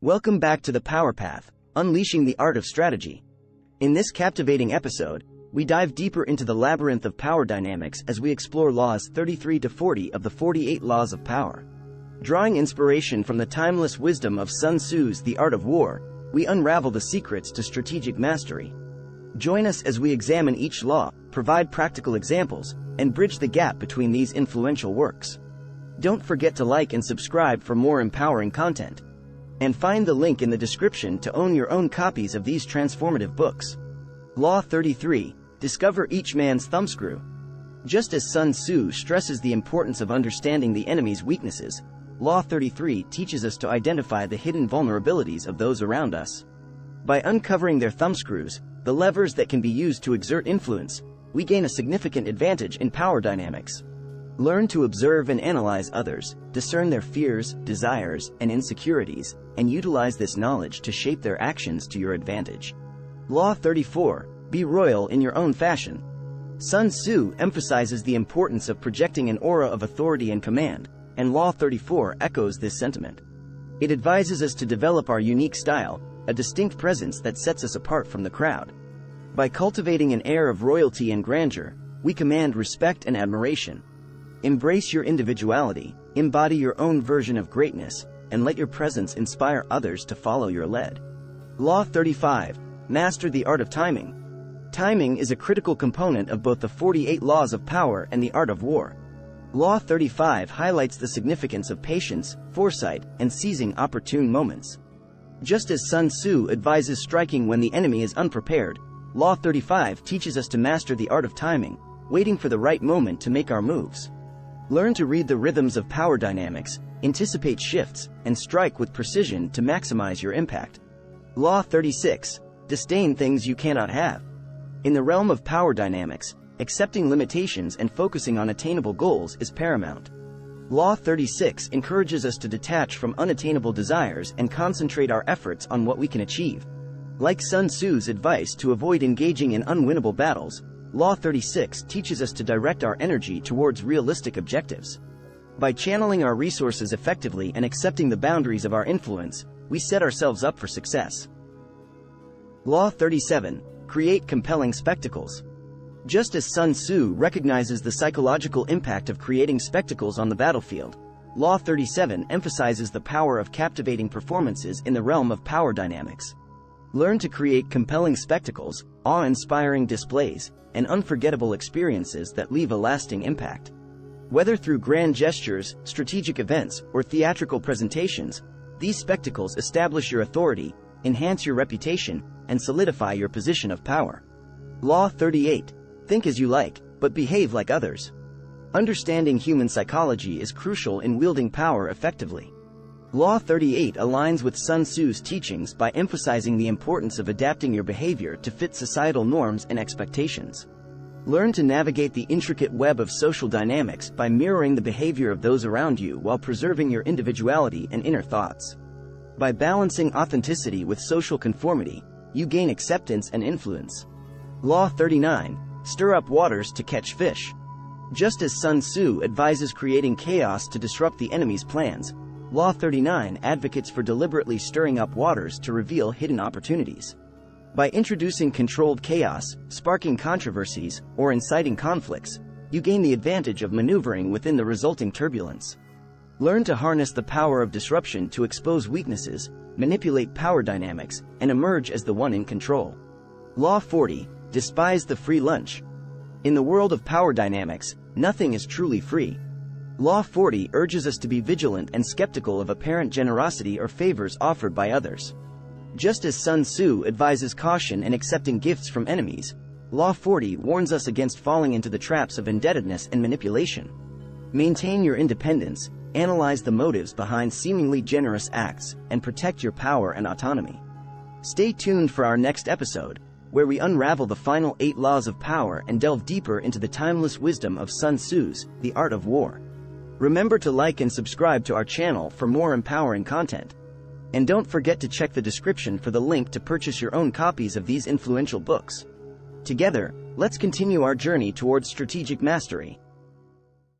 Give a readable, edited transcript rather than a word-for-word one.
Welcome back to the Power Path, Unleashing the Art of Strategy. In this captivating episode, we dive deeper into the labyrinth of power dynamics as we explore laws 33 to 40 of the 48 laws of power. Drawing inspiration from the timeless wisdom of Sun Tzu's The Art of War, we unravel the secrets to strategic mastery. Join us as we examine each law, provide practical examples, and bridge the gap between these influential works. Don't forget to like and subscribe for more empowering content. And find the link in the description to own your own copies of these transformative books. Law 33. Discover each man's thumbscrew. Just as Sun Tzu stresses the importance of understanding the enemy's weaknesses, Law 33 teaches us to identify the hidden vulnerabilities of those around us. By uncovering their thumbscrews, the levers that can be used to exert influence, we gain a significant advantage in power dynamics. Learn to observe and analyze others, discern their fears, desires, and insecurities, and utilize this knowledge to shape their actions to your advantage. Law 34. Be royal in your own fashion. Sun Tzu emphasizes the importance of projecting an aura of authority and command, and Law 34 echoes this sentiment. It advises us to develop our unique style, a distinct presence that sets us apart from the crowd. By cultivating an air of royalty and grandeur, we command respect and admiration. Embrace your individuality, embody your own version of greatness, and let your presence inspire others to follow your lead. Law 35. Master the art of timing. Timing is a critical component of both the 48 laws of power and the art of war. Law 35 highlights the significance of patience, foresight, and seizing opportune moments. Just as Sun Tzu advises striking when the enemy is unprepared, Law 35 teaches us to master the art of timing, waiting for the right moment to make our moves. Learn to read the rhythms of power dynamics, anticipate shifts, and strike with precision to maximize your impact. Law 36. Disdain things you cannot have. In the realm of power dynamics, accepting limitations and focusing on attainable goals is paramount. Law 36 encourages us to detach from unattainable desires and concentrate our efforts on what we can achieve. Like Sun Tzu's advice to avoid engaging in unwinnable battles, Law 36 teaches us to direct our energy towards realistic objectives. By channeling our resources effectively and accepting the boundaries of our influence, we set ourselves up for success. Law 37. Create compelling spectacles. Just as Sun Tzu recognizes the psychological impact of creating spectacles on the battlefield, Law 37 emphasizes the power of captivating performances in the realm of power dynamics. Learn to create compelling spectacles, awe-inspiring displays, and unforgettable experiences that leave a lasting impact. Whether through grand gestures, strategic events, or theatrical presentations, these spectacles establish your authority, enhance your reputation, and solidify your position of power. Law 38. Think as you like, but behave like others. Understanding human psychology is crucial in wielding power effectively. Law 38 aligns with Sun Tzu's teachings by emphasizing the importance of adapting your behavior to fit societal norms and expectations. Learn to navigate the intricate web of social dynamics by mirroring the behavior of those around you while preserving your individuality and inner thoughts. By balancing authenticity with social conformity, you gain acceptance and influence. Law 39. Stir up waters to catch fish. Just as Sun Tzu advises creating chaos to disrupt the enemy's plans, Law 39 advocates for deliberately stirring up waters to reveal hidden opportunities. By introducing controlled chaos, sparking controversies, or inciting conflicts, you gain the advantage of maneuvering within the resulting turbulence. Learn to harness the power of disruption to expose weaknesses, manipulate power dynamics, and emerge as the one in control. Law 40. Despise the free lunch. In the world of power dynamics, nothing is truly free. Law 40 urges us to be vigilant and skeptical of apparent generosity or favors offered by others. Just as Sun Tzu advises caution in accepting gifts from enemies, Law 40 warns us against falling into the traps of indebtedness and manipulation. Maintain your independence, analyze the motives behind seemingly generous acts, and protect your power and autonomy. Stay tuned for our next episode, where we unravel the final 8 laws of power and delve deeper into the timeless wisdom of Sun Tzu's The Art of War. Remember to like and subscribe to our channel for more empowering content. And don't forget to check the description for the link to purchase your own copies of these influential books. Together, let's continue our journey towards strategic mastery.